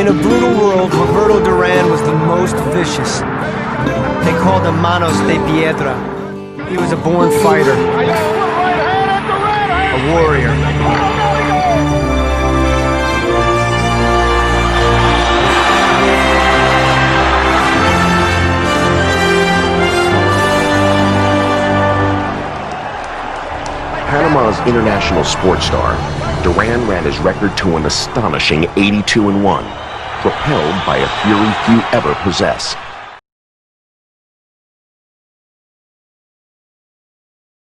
In a brutal world, Roberto Duran was the most vicious. They called him Manos de Piedra. He was a born fighter, a warrior. Panama's international sports star, Duran ran his record to an astonishing 82-1, propelled by a fury few ever possess.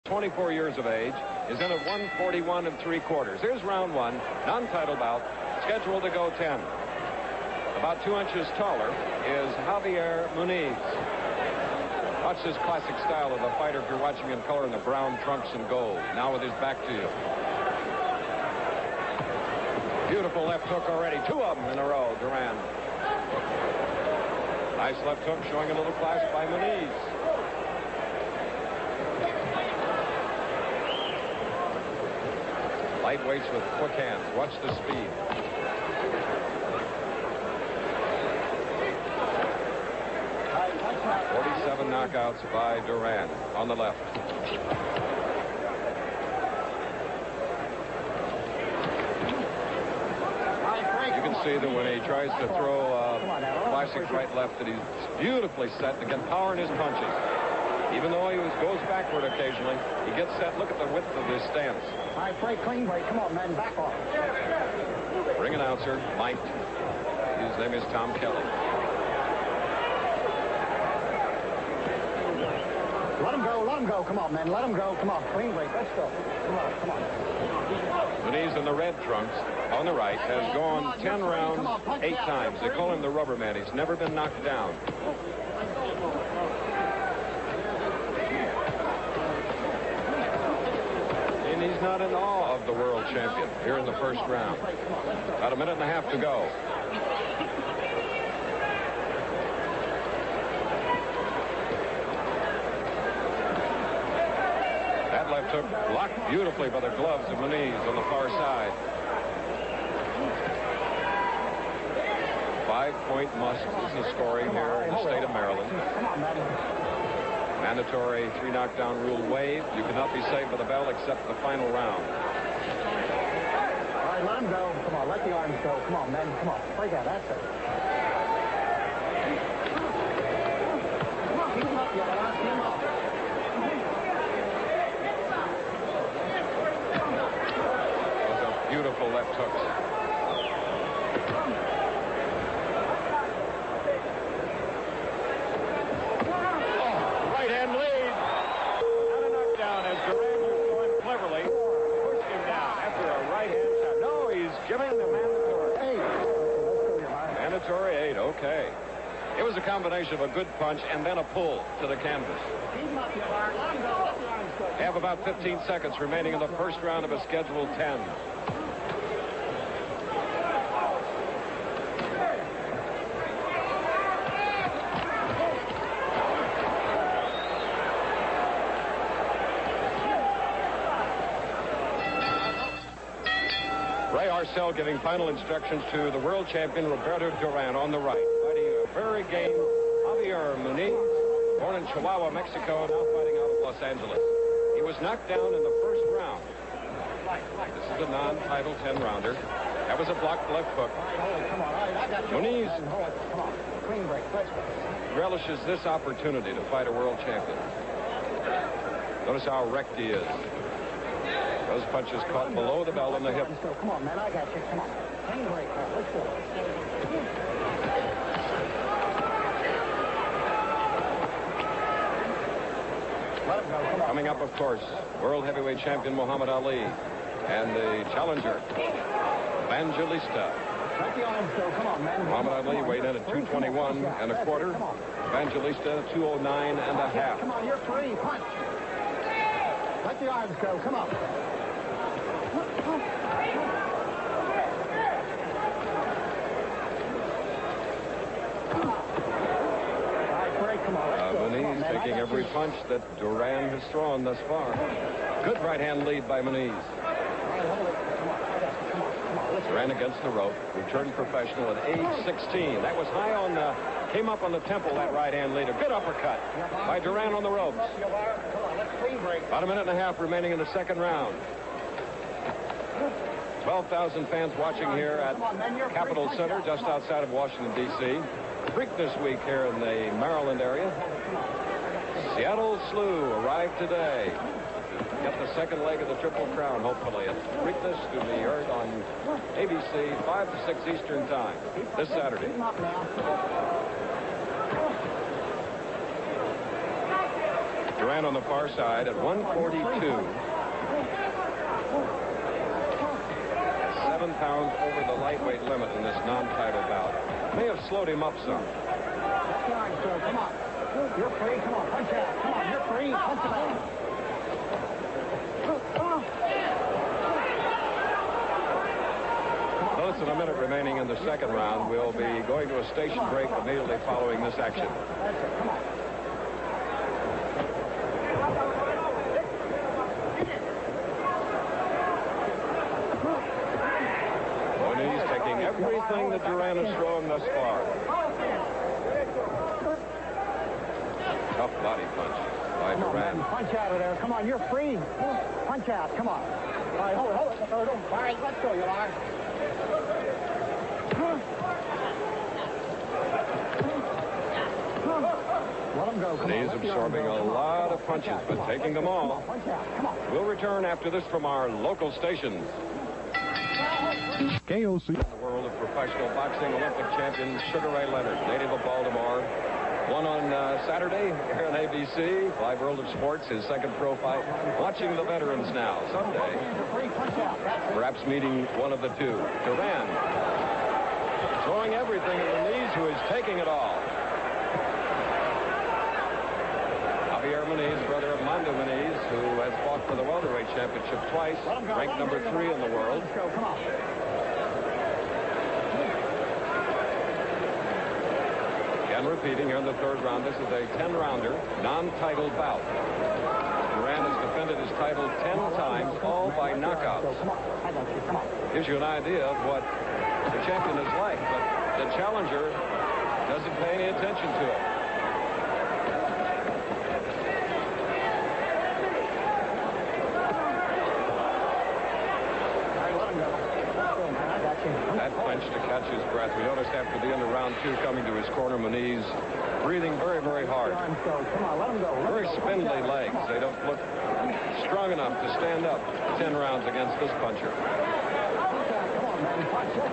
24 years of age, is in at 141 3/4. Here's round one, non-title bout, scheduled to go 10. About 2 inches taller is Javier Muniz. Watch this classic style of the fighter if you're watching in color in the brown trunks and gold. Now with his back to you. Beautiful left hook already. 2 of them in a row, Duran. Nice left hook showing a little class by Muniz. Lightweights with quick hands. Watch the speed. Knockouts by Duran on the left. You can see that when he tries to throw a classic right left that he's beautifully set to get power in his punches. Even though he goes backward occasionally, he gets set. Look at the width of his stance. All right, break, clean break. Come on, man, back off. Ring announcer, Mike. His name is Tom Kelly. Let him go. Come on, man. Let him go. Come on, clean break. Let's go. Come on. Muniz in the red trunks on the right has gone 10 rounds, 8 times. They call him the rubber man. He's never been knocked down. And he's not in awe of the world champion here in the first round. About a minute and a half to go. Left hook blocked beautifully by the gloves of Muniz on the far side. 5-point must is the scoring here in the state of Maryland. Mandatory 3 knockdown rule waived. You cannot be saved by the bell except the final round. All right, let him go. Come on, let the arms go. Come on, man. Come on. Break out. That's it. Keep him up, you keep him up. Beautiful left hooks. Right hand lead. Not a knockdown as Duran was going cleverly. Pushed him down after a right hand shot. No, he's giving the mandatory 8. Mandatory 8, okay. It was a combination of a good punch and then a pull to the canvas. They have about 15 seconds remaining in the first round of a scheduled 10. Giving final instructions to the world champion Roberto Duran on the right. Fighting a very game Javier Muniz, born in Chihuahua, Mexico, now fighting out of Los Angeles. He was knocked down in the first round. This is a non-title 10-rounder. That was a blocked left hook. Muniz relishes this opportunity to fight a world champion. Notice how wrecked he is. Those punches caught below the belt on the hip. Come on, man. I got you. Come on. Clean break. Let's go. Let him go. Come on. Coming up, of course, world heavyweight champion Muhammad Ali and the challenger Evangelista. Let the arms go. Come on, man. Muhammad Ali weighed in at 221 and a quarter. Evangelista 209 and a half. Come on, you're free. Punch. Let the arms go. Come on. Muniz taking every punch that Duran has thrown thus far. Good right hand lead by Muniz. Duran against the rope. Returned professional at age 16. That was high on the, came up on the temple, that right-hand leader. Good uppercut by Duran on the ropes. About a minute and a half remaining in the second round. 12,000 fans watching here at Capitol Center, just outside of Washington, D.C. Preakness week here in the Maryland area. Seattle Slew arrived today. Get the second leg of the Triple Crown, hopefully. It's Preakness to be heard on ABC, 5 to 6 Eastern Time, this Saturday. Duran on the far side at 142. 7 pounds over the lightweight limit in this non-title bout. May have slowed him up some. Come on. You're free. Come on. Punch out. Come on. You're free. Punch it out. Less than a minute remaining in the second round. We'll be going to a station break immediately following this action. That's it. Come on. Muniz taking everything that Duran has thrown thus far. Tough body punch by Duran. Punch out of there. Come on, you're free. Punch out. Come on. All right, hold it. All right, let's go, you are. Let him go. Come Muniz absorbing a lot of punches, but taking them all. Punch out. Come on. We'll return after this from our local stations. KOC. In the world of professional boxing, Olympic champion Sugar Ray Leonard, native of Baltimore, won on Saturday here on ABC. Live World of Sports, his second pro fight. Watching the veterans now. Someday, perhaps meeting one of the two. Duran throwing everything at Muniz, who is taking it all. Javier Muniz, brother of Mando Muniz, who has fought for the welterweight championship twice, ranked number 3 in the world. Let's go. Come on. And repeating here in the third round, this is a 10-rounder, non-title bout. Duran has defended his title 10 times, all by knockouts. Come on. I got you. Come on. Gives you an idea of what the champion is like, but the challenger doesn't pay any attention to it. That punch to catch his breath. We noticed after the end of round 2 coming to his corner, Muniz breathing very, very hard. Come on, let him go. Very spindly legs. They don't look strong enough to stand up 10 rounds against this puncher. Come on, man. Punch it.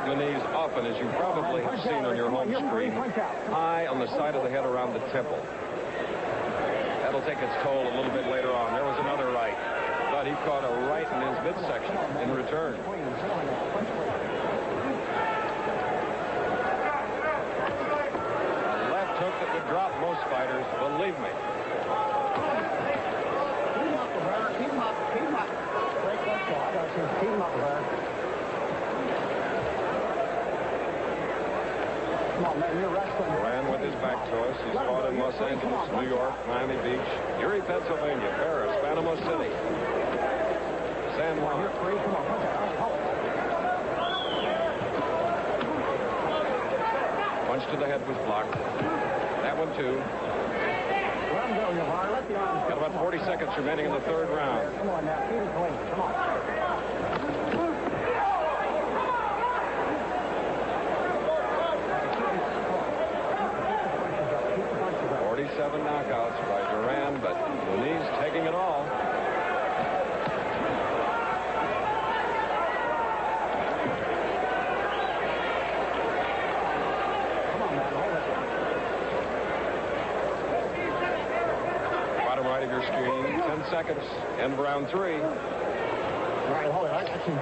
Muniz often, as you probably have seen on your home screen, high on the side of the head around the temple. That'll take its toll a little bit later on. There was another right, but he caught a right in his midsection in return. A left hook that would drop most fighters, believe me. Keep him up, Roberto. Keep him up. Keep him up. Break that shot. I got you. Keep him up, Roberto. Come on, man, you're wrestling. Duran with his back to us. He's fought in Los Angeles, New York, Miami Beach, Erie, Pennsylvania, Paris, Panama City, San Juan. You're free. Come on, punch out. Punch to the head was blocked. That one, too. Let him go, Javier. Let the arms go. Got about 40 seconds remaining in the third round. Come on now, keep it clean. Come on. 47 knockouts by Duran, but Muniz taking it all. Come on, man. Hold it. Bottom right of your screen, 10 seconds, end of round 3. All right, hold it. I got you.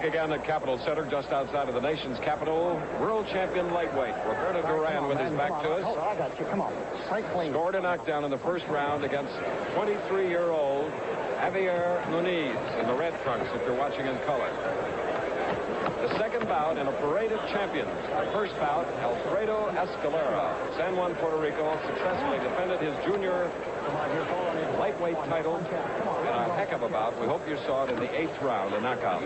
Back again at Capitol Center, just outside of the nation's capital. World champion lightweight Roberto Duran with his back to us. Hold on, I got you. Come on. Straight clean. Scored a knockdown in the first round against 23-year-old Javier Muniz in the red trunks, if you're watching in color. The second bout in a parade of champions. The first bout, Alfredo Escalera, San Juan, Puerto Rico, successfully defended his junior lightweight title in a heck of a bout. We hope you saw it in the 8th round, a knockout.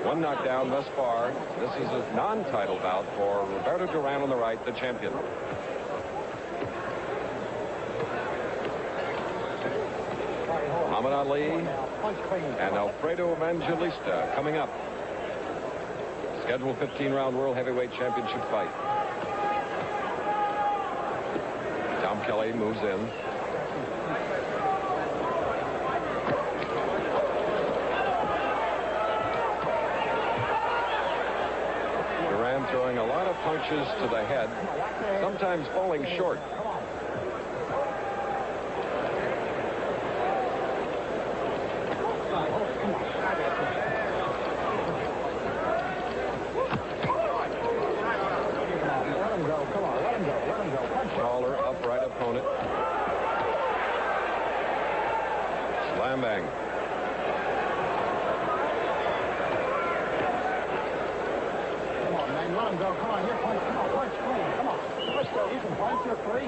One knockdown thus far. This is a non-title bout for Roberto Duran on the right, the champion. Muhammad Ali and Alfredo Evangelista coming up. Scheduled 15-round World Heavyweight Championship fight. Tom Kelly moves in. Duran throwing a lot of punches to the head, sometimes falling short. Taller, upright opponent. Slam bang. Come on, man. Let him go. Come on. Here, punch. Come on. Punch clean. Come on. Let's go. You can punch. You're free.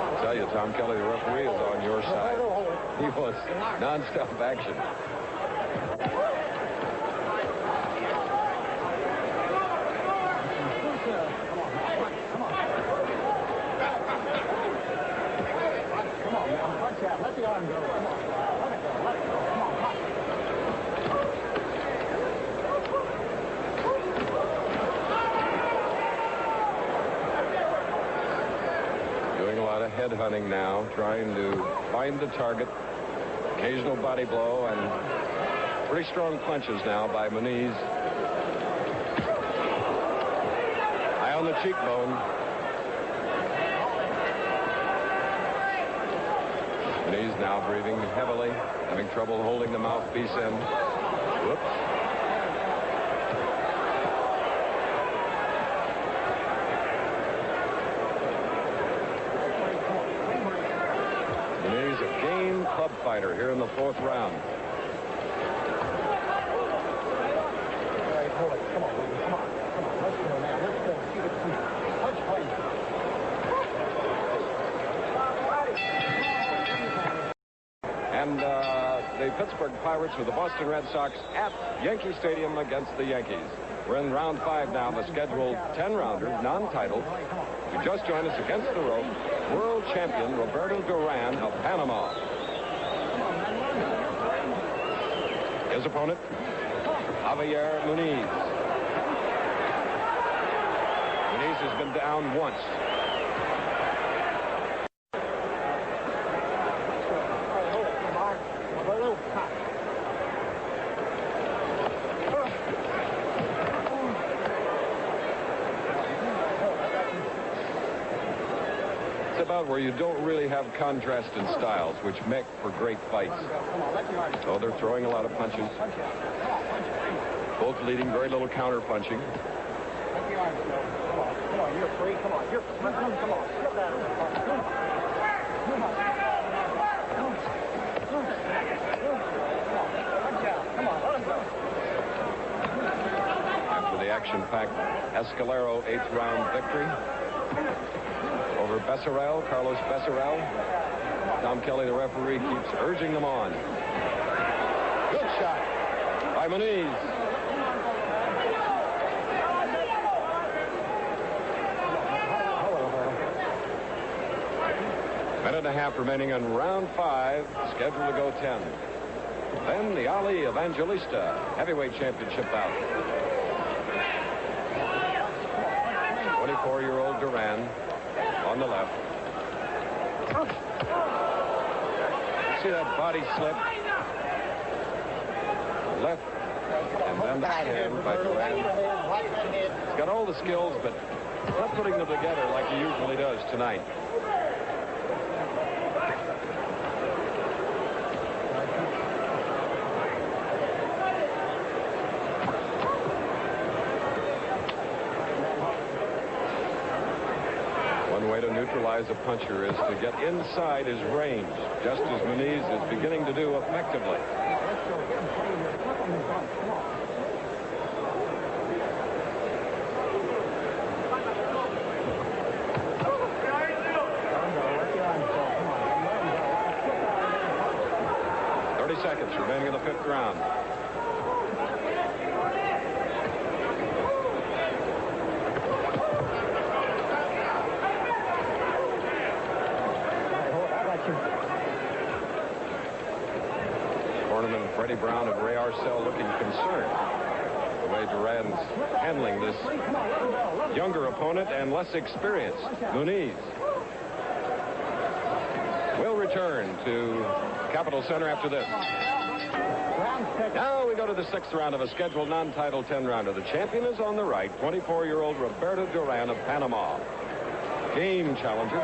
I tell you, Tom Kelly, the referee, is on your side. He wants non-stop action. Let the arm go. Come on. Let it go. Let it go. Come on. Come on. Doing a lot of head hunting now, trying to find the target. Occasional body blow and pretty strong punches now by Muniz. Eye on the cheekbone. Muniz now breathing heavily, having trouble holding the mouthpiece in. Whoops. Muniz, a game club fighter here in the 4th round. All right, hold it. Come on, Ruben. Come on. Come on. Let's go now. Let's go. See the punch clean. And the Pittsburgh Pirates with the Boston Red Sox at Yankee Stadium against the Yankees. We're in round 5 now, the scheduled 10-rounder, non-title. You just joined us against the rope, world champion Roberto Duran of Panama. His opponent, Javier Muniz. Muniz has been down once. About where you don't really have contrast in styles, which make for great fights. So they're throwing a lot of punches. Both leading very little counter punching. Let the arms go. Come on, you're free. Come on, you're free. Come on. Get that in the punch. Come on. Come on, let him go. After the action-packed Escalero 8th round victory over Besserell, Carlos Besserell. Tom Kelly, the referee, keeps urging them on. Good shot by Muniz. Minute and a half remaining in round 5, scheduled to go 10. Then the Ali Evangelista heavyweight championship bout. 24-year-old Duran on the left. You see that body slip? Left and then the hand by Duran. He's got all the skills, but not putting them together like he usually does tonight. way to neutralize a puncher is to get inside his range, just as Muniz is beginning to do effectively. Let's go. Get him clean here. Flip him in front. Come on. Seconds remaining in the 5th round. Cornerman Freddie Brown and Ray Arcel looking concerned the way Duran's handling this younger opponent and less experienced Muniz. We'll return to Capitol Center after this. Now we go to the 6th round of a scheduled non-title 10-rounder. The champion is on the right, 24-year-old Roberto Duran of Panama. Game challenger,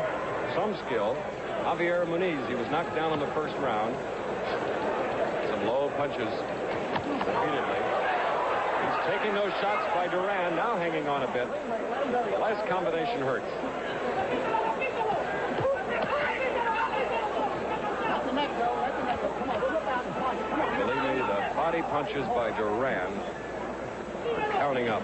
some skill. Javier Muniz, he was knocked down in the 1st round. Some low punches repeatedly. He's taking those shots by Duran, now hanging on a bit. The last combination hurts. Believe me, the body punches by Duran are counting up.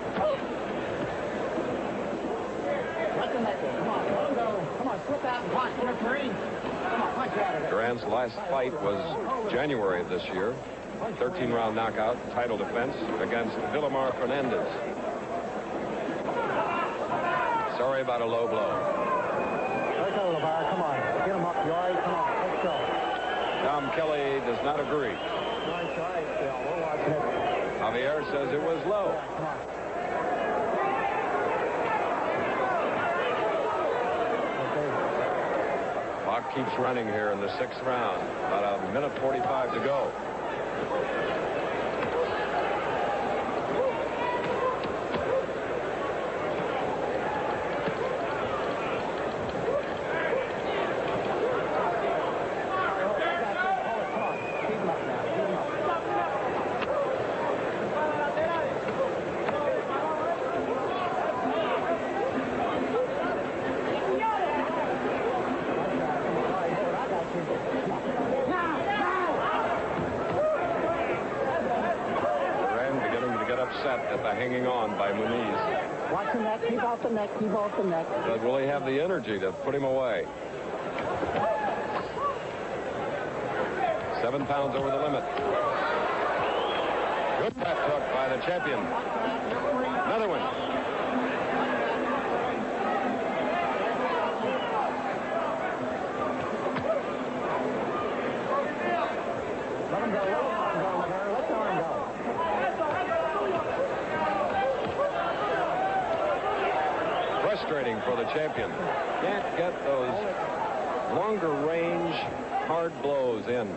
Duran's last fight was January of this year. 13-round knockout, title defense against Villamar Fernandez. Sorry about a low blow. Let's go, LeVar. Come on. Get him up, Joy. Come on. Let's go. Tom Kelly does not agree. Nice right, Bill. We're watching it. Javier says it was low. Come on. Clock keeps running here in the 6th round. About a minute 45 to go. At the hanging on by Muniz. Watch the neck. Keep off the neck. Keep off the neck. But will he have the energy to put him away? 7 pounds over the limit. Good left hook by the champion. Another one. Let him go. Let the arm go. Let the arm go. Frustrating for the champion. Can't get those longer range hard blows in.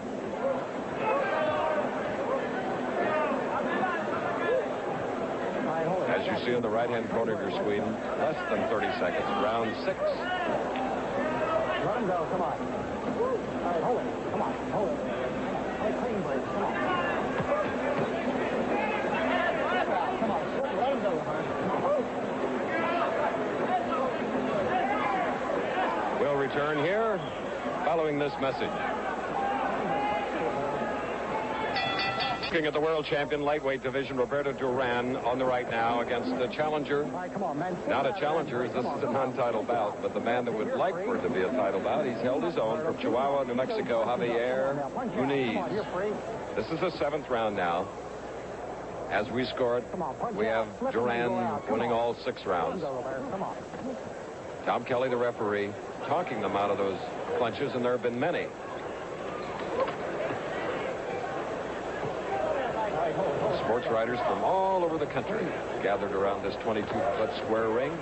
As you see in the right-hand corner of your screen, less than 30 seconds. Round 6. Let him go. Come on. All right, hold it. Come on. Hold it. Hey, clean break. Come on. Come on. Let him go, huh? We'll return here following this message. Looking at the world champion lightweight division, Roberto Duran on the right now against the challenger. All right, come on, man. Not a challenger, as this is a non-title bout, but the man that would like for it to be a title bout. He's held his own from Chihuahua, New Mexico, Javier Muniz. This is the 7th round now. As we score it, we have Duran winning all 6 rounds. Tom Kelly, the referee, talking them out of those punches, and there have been many. Sports writers from all over the country gathered around this 22-foot square ring,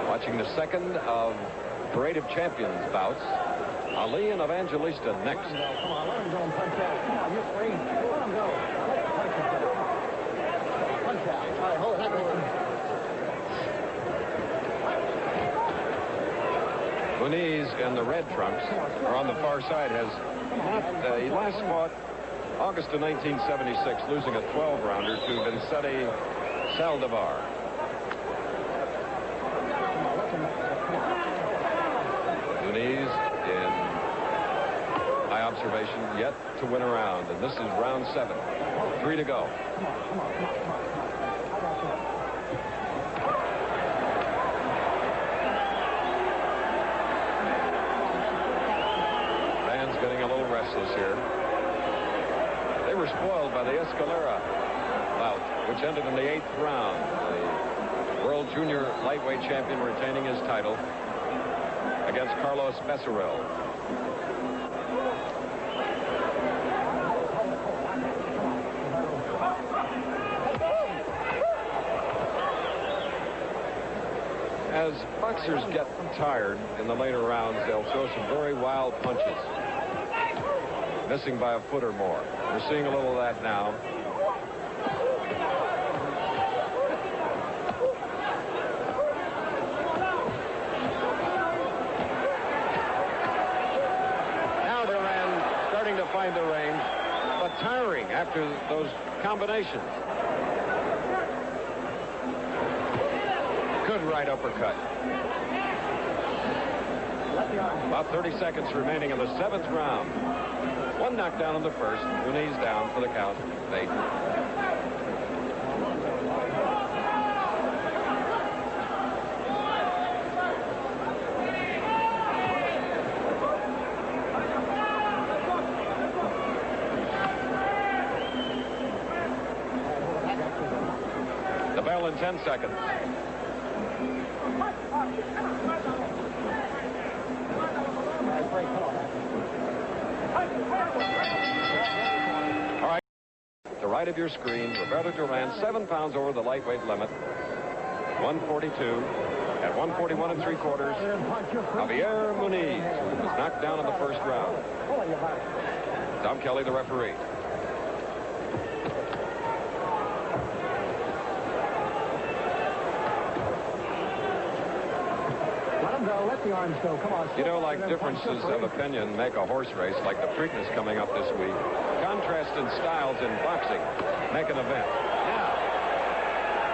watching the second of Parade of Champions bouts. Ali and Evangelista next. Come on, let him go and punch out. Come on, you're free. Let him go. Punch out. All right, hold it. Muniz in the red trunks, or on the far side, has not, he last fought August of 1976, losing a 12-rounder to Vicente Saldivar. observation, yet to win a round. And this is round 7. 3 to go. Fans getting a little restless here. They were spoiled by the Escalera bout, which ended in the 8th round. The World Junior Lightweight Champion retaining his title against Carlos Becerril. As boxers get tired in the later rounds, they'll throw some very wild punches, missing by a foot or more. We're seeing a little of that now. Now Duran starting to find the range, but tiring after those combinations. Good right uppercut. About 30 seconds remaining in the 7th round. One knockdown in the first. Muniz down for the count. 8. The bell in 10 seconds. All right, to right of your screen, Roberto Duran, 7 pounds over the lightweight limit, 142. At 141 3/4, Javier Muniz, who was knocked down in the first round. Tom Kelly, the referee. Let the arms go. Come on. You know, like differences of opinion make a horse race, like the Preakness coming up this week. Contrast in styles in boxing make an event. Now,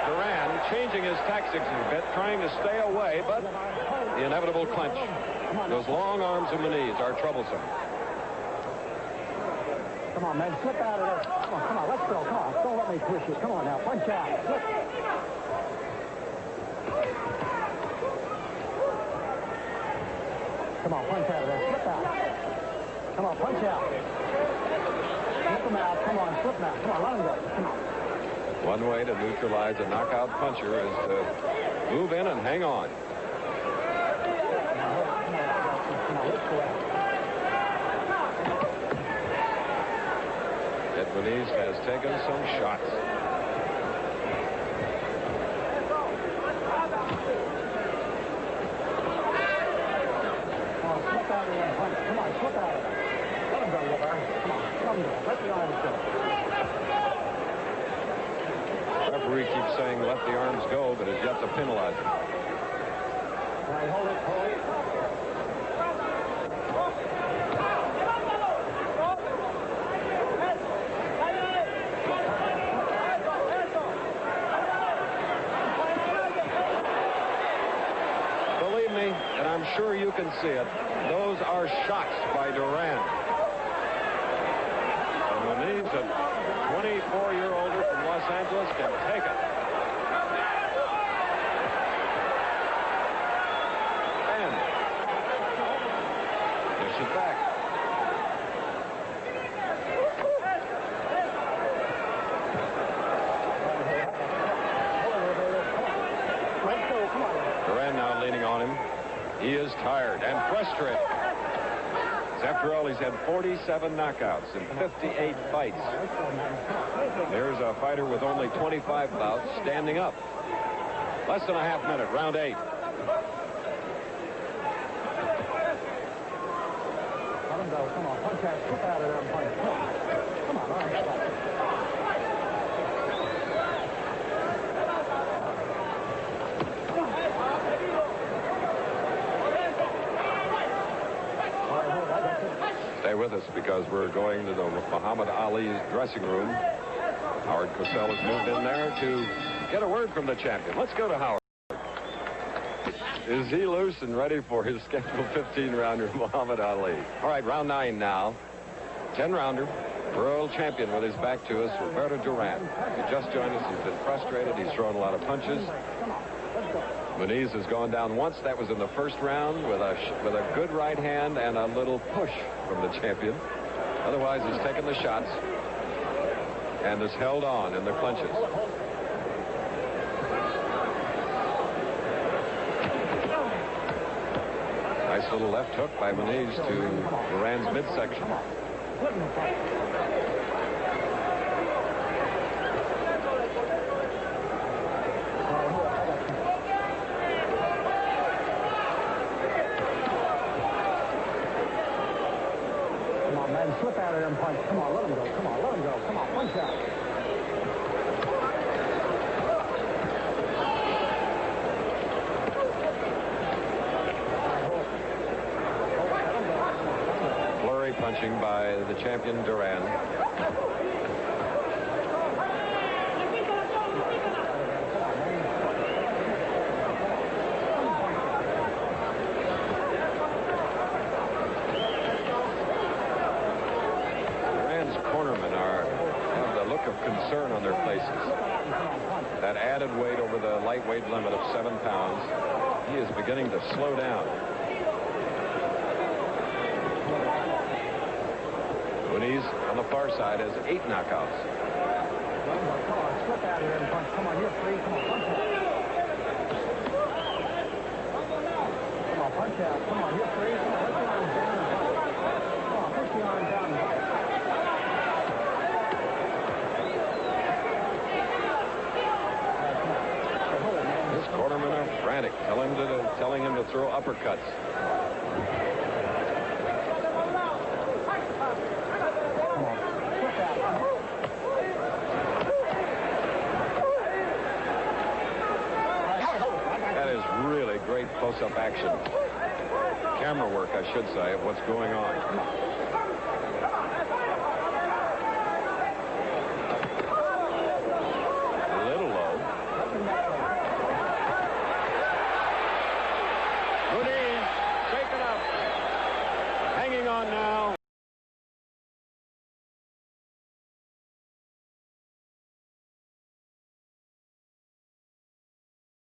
Duran changing his tactics a bit, trying to stay away, but the inevitable clinch. Those long arms of Muniz are troublesome. Come on, man. Slip out of there. Come on. Let's go. Come on. Don't let me push you. Come on now. Punch out. Slip. Come on, punch out of there. Slip out. Come on, punch out. Slip him out. Come on, slip him out. Come on, let him go. Come on. One way to neutralize a knockout puncher is to move in and hang on. Ed Muniz has taken some shots. Come on, slip out of there. Let him go, Roberto. Come on, let him go. Let the arms go. The referee keeps saying let the arms go, but has yet to penalize him. All right, hold it, hold it. Believe me, and I'm sure you can see it, those are shots by Duran. And Muniz, a 24-year-older from Los Angeles, can take it. And dish it back. Duran now leaning on him. He is tired and frustrated. After all, he's had 47 knockouts in 58 fights. There's a fighter with only 25 bouts standing up. Less than a half minute, round 8. Let him go. Come on, punch out. Slip out of there and punch. Come on. Come on, all right. Stay with us because we're going to the Muhammad Ali's dressing room. Howard Cosell has moved in there to get a word from the champion. Let's go to Howard. Is he loose and ready for his scheduled 15-rounder, Muhammad Ali? All right, round 9 now. 10-rounder. World champion with his back to us, Roberto Duran. He just joined us. He's been frustrated. He's thrown a lot of punches. Muniz has gone down once. That was in the first round with a good right hand and a little push from the champion. Otherwise, he's taken the shots and has held on in the clinches. Nice little left hook by Muniz to Duran's midsection. Come on, man, slip out of them punch. Come on, let him go. Come on, let him go. Come on, punch out. Punching by the champion Duran. Duran's cornermen have the look of concern on their faces. That added weight over the lightweight limit of 7 pounds, he is beginning to slow down. Muniz on the far side has 8 knockouts. Come on, slip out of there and punch. Come on, you're free. Come on, punch out. Come on, punch out. Come on, you're free. Come on, put your arms down and punch. Come on, put your arms down and punch. His cornermen are frantic, telling him to throw uppercuts. Really great close-up action. Camera work, I should say, of what's going on.